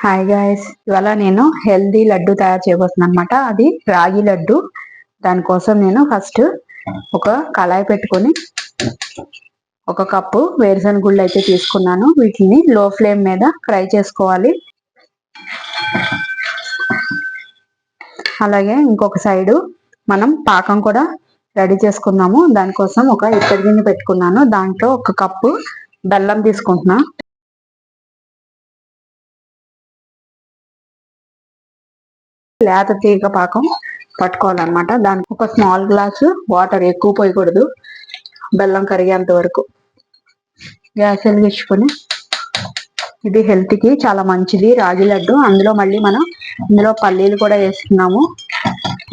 Hi guys, ఇవాళ నేను healthy laddu తయారు చేయబోతున్నాను అనమాట. అది రాగి లడ్డు. దానికోసం నేను ఫస్ట్ ఒక కళాయి పెట్టుకొని ఒక కప్పు వేరుశనగ గుళ్ళు అయితే తీసుకున్నాను. వీటిని లో ఫ్లేమ్ మీద ఫ్రై చేసుకోవాలి. అలాగే ఇంకొక సైడు మనం పాకం కూడా రెడీ చేసుకుందాము. దానికోసం ఒక ఇత్తడి గిన్నె పెట్టుకున్నాను. దాంట్లో ఒక కప్పు బెల్లం తీసుకుంటున్నా. లేత తీగ పాకం పట్టుకోవాలన్నమాట. దానికి ఒక స్మాల్ గ్లాసు వాటర్, ఎక్కువ పోయకూడదు, బెల్లం కరిగేంత వరకు. గ్యాస్ వెలిగించుకొని, ఇది హెల్త్ కి చాలా మంచిది రాగి లడ్డు. అందులో మళ్ళీ మనం ఇందులో పల్లీలు కూడా వేస్తున్నాము.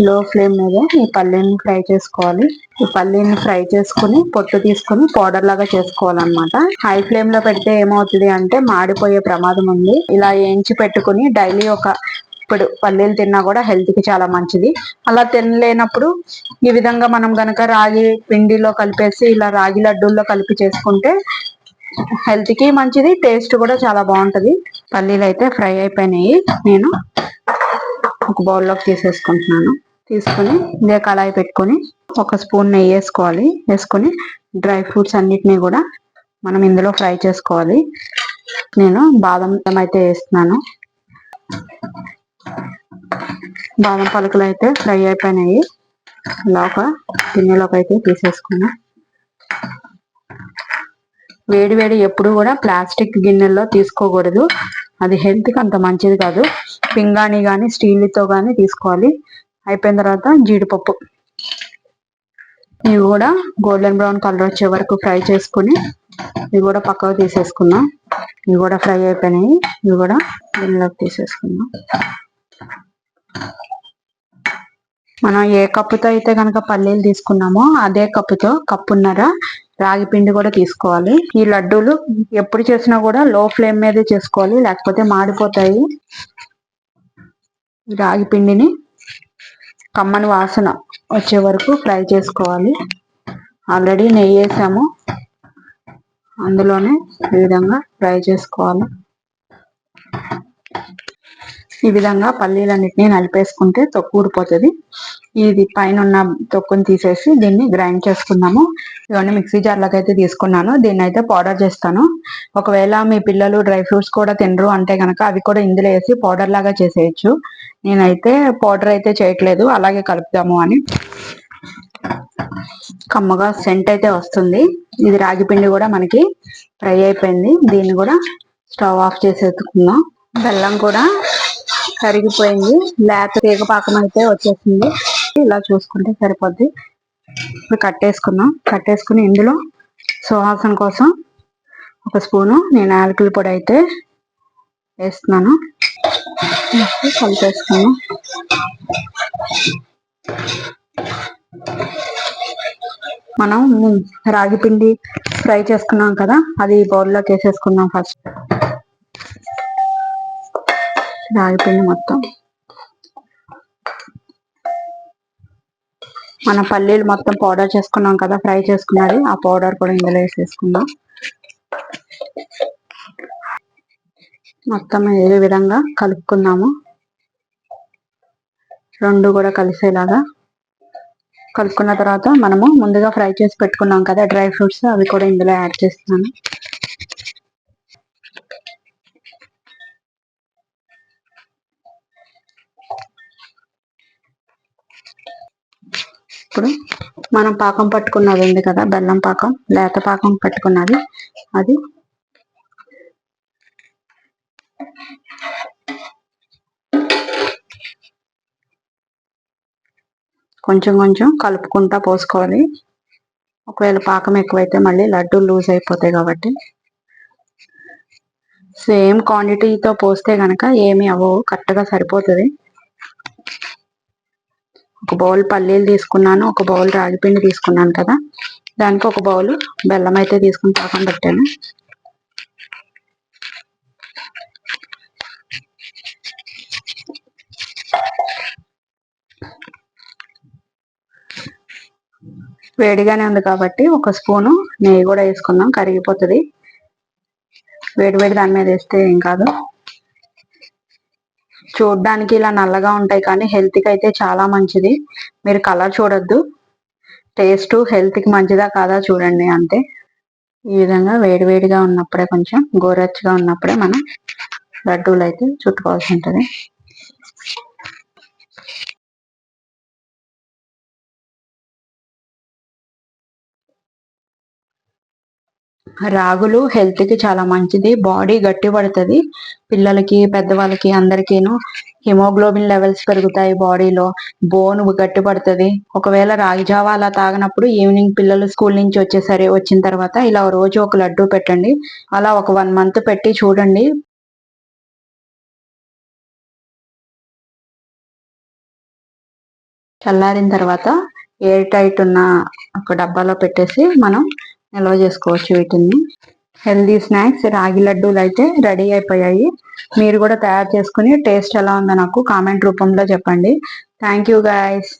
లో ఫ్లేమ్ మీద ఈ పల్లీని ఫ్రై చేసుకోవాలి. ఈ పల్లీని ఫ్రై చేసుకుని పొట్టు తీసుకుని పౌడర్ లాగా చేసుకోవాలన్నమాట. హై ఫ్లేమ్ లో పెడితే ఏమవుతుంది అంటే మాడిపోయే ప్రమాదం ఉంది. ఇలా వేయించి పెట్టుకుని డైలీ ఇప్పుడు పల్లీలు తిన్నా కూడా హెల్త్ కి చాలా మంచిది. అలా తినలేనప్పుడు ఈ విధంగా మనం గనక రాగి పిండిలో కలిపేసి ఇలా రాగి లడ్డూల్లో కలిపి చేసుకుంటే హెల్త్ కి మంచిది, టేస్ట్ కూడా చాలా బాగుంటది. పల్లీలు అయితే ఫ్రై అయిపోయినాయి. నేను ఒక బౌల్లోకి తీసేసుకుంటున్నాను. తీసుకుని ఇదే కళాయి పెట్టుకొని ఒక స్పూన్ నెయ్యి వేసుకోవాలి. వేసుకొని డ్రై ఫ్రూట్స్ అన్నిటినీ కూడా మనం ఇందులో ఫ్రై చేసుకోవాలి. నేను బాదం అయితే వేస్తున్నాను. బాదం పలుకులు అయితే ఫ్రై అయిపోయినాయి. ఇలా ఒక గిన్నెలోకి అయితే తీసేసుకున్నాం. వేడి వేడి ఎప్పుడు కూడా ప్లాస్టిక్ గిన్నెల్లో తీసుకోకూడదు, అది హెల్త్కి అంత మంచిది కాదు. పింగాణి కానీ స్టీల్తో కానీ తీసుకోవాలి. అయిపోయిన తర్వాత జీడిపప్పు, ఇవి కూడా గోల్డెన్ బ్రౌన్ కలర్ వచ్చే వరకు ఫ్రై చేసుకుని ఇవి కూడా పక్కకు తీసేసుకున్నాం. ఇవి కూడా ఫ్రై అయిపోయినాయి. ఇవి కూడా గిన్నెలోకి తీసేసుకున్నాం. మనం ఏ కప్పుతో అయితే కనుక పల్లీలు తీసుకున్నామో అదే కప్పుతో కప్పున్నర రాగి పిండి కూడా తీసుకోవాలి. ఈ లడ్డూలు ఎప్పుడు చేసినా కూడా లో ఫ్లేమ్ మీదే చేసుకోవాలి, లేకపోతే మాడిపోతాయి. రాగి పిండిని కమ్మని వాసన వచ్చే వరకు ఫ్రై చేసుకోవాలి. ఆల్రెడీ నెయ్యి వేసాము, అందులోనే ఈ విధంగా ఫ్రై చేసుకోవాలి. ఈ విధంగా పల్లీలన్నిటినీ నలిపేసుకుంటే తొక్కు ఊడిపోతుంది. ఇది పైన ఉన్న తొక్కుని తీసేసి దీన్ని గ్రైండ్ చేసుకుందాము. ఇవన్నీ మిక్సీ జార్లోకి అయితే తీసుకున్నాను. దీన్ని అయితే పౌడర్ చేస్తాను. ఒకవేళ మీ పిల్లలు డ్రై ఫ్రూట్స్ కూడా తినరు అంటే కనుక అవి కూడా ఇందులో వేసి పౌడర్ లాగా చేసేయచ్చు. నేనైతే పౌడర్ అయితే చేయట్లేదు, అలాగే కలుపుదాము అని. కమ్మగా సెంట్ అయితే వస్తుంది. ఇది రాగి పిండి కూడా మనకి ఫ్రై అయిపోయింది. దీన్ని కూడా స్టవ్ ఆఫ్ చేసేసుకుందాం. బెల్లం కూడా కరిగిపోయింది. లేత తీగ పాకం అయితే వచ్చేసింది. ఇలా చూసుకుంటే సరిపోద్ది. ఇప్పుడు కట్టేసుకుని ఇందులో సువాసన కోసం ఒక స్పూను నేను యాలకుల పొడి అయితే వేస్తున్నాను. కలిపేసుకున్నాం. మనం రాగి పిండి ఫ్రై చేసుకున్నాం కదా, అది బౌల్లోకి వేసేసుకుందాం. ఫస్ట్ రాగి పిండి మొత్తం, మన పల్లీలు మొత్తం పౌడర్ చేసుకున్నాం కదా ఫ్రై చేసుకున్నది, ఆ పౌడర్ కూడా ఇందులో వేసేసుకుందాం. మొత్తం ఏ విధంగా కలుపుకున్నాము. రెండు కూడా కలిసేలాగా కలుపుకున్న తర్వాత మనము ముందుగా ఫ్రై చేసి పెట్టుకున్నాం కదా డ్రై ఫ్రూట్స్, అవి కూడా ఇందులో యాడ్ చేస్తున్నాను. ఇప్పుడు మనం పాకం పట్టుకున్నది ఉంది కదా, బెల్లం పాకం, లేత పాకం పట్టుకున్నది, అది కొంచెం కొంచెం కలుపుకుంటా పోసుకోవాలి. ఒకవేళ పాకం ఎక్కువైతే మళ్ళీ లడ్డు లూజ్ అయిపోతాయి కాబట్టి సేమ్ క్వాంటిటీతో పోస్తే కనుక ఏమి అవ్వవు, కరెక్ట్గా సరిపోతుంది. ఒక బౌల్ పల్లీలు తీసుకున్నాను, ఒక బౌల్ రాగిపిండి తీసుకున్నాను కదా, దానికి ఒక బౌల్ బెల్లం అయితే తీసుకుని పాకం పెట్టాను. వేడిగానే ఉంది కాబట్టి ఒక స్పూను నెయ్యి కూడా వేసుకుందాం, కరిగిపోతుంది. వేడి వేడి దాని మీద వేస్తే ఏం కాదు. చూడ్డానికి ఇలా నల్లగా ఉంటాయి కానీ హెల్త్ కి అయితే చాలా మంచిది. మీరు కలర్ చూడొద్దు, టేస్ట్ హెల్త్ కి మంచిదా కాదా చూడండి అంతే. ఈ విధంగా వేడివేడిగా ఉన్నప్పుడే, కొంచెం గోరెచ్చగా ఉన్నప్పుడే మనం లడ్డూలు అయితే చుట్టుకోవాల్సి ఉంటుంది. రాగులు హెల్త్ కి చాలా మంచిది, బాడీ గట్టి పడుతుంది. పిల్లలకి, పెద్దవాళ్ళకి అందరికీను హిమోగ్లోబిన్ లెవెల్స్ పెరుగుతాయి బాడీలో, బోన్ గట్టి పడుతుంది. ఒకవేళ రాగి జావా అలా తాగినప్పుడు ఈవినింగ్ పిల్లలు స్కూల్ నుంచి వచ్చిన తర్వాత ఇలా రోజు ఒక లడ్డు పెట్టండి. అలా ఒక 1 మంత్ పెట్టి చూడండి. చల్లారిన తర్వాత ఎయిర్ టైట్ ఉన్న ఒక డబ్బాలో పెట్టేసి మనం నిల్వ చేసుకోవచ్చు వీటిని. హెల్దీ స్నాక్స్ రాగి లడ్డూలు అయితే రెడీ అయిపోయాయి. మీరు కూడా తయారు చేసుకుని టేస్ట్ ఎలా ఉందో నాకు కామెంట్ రూపంలో చెప్పండి. Thank you guys.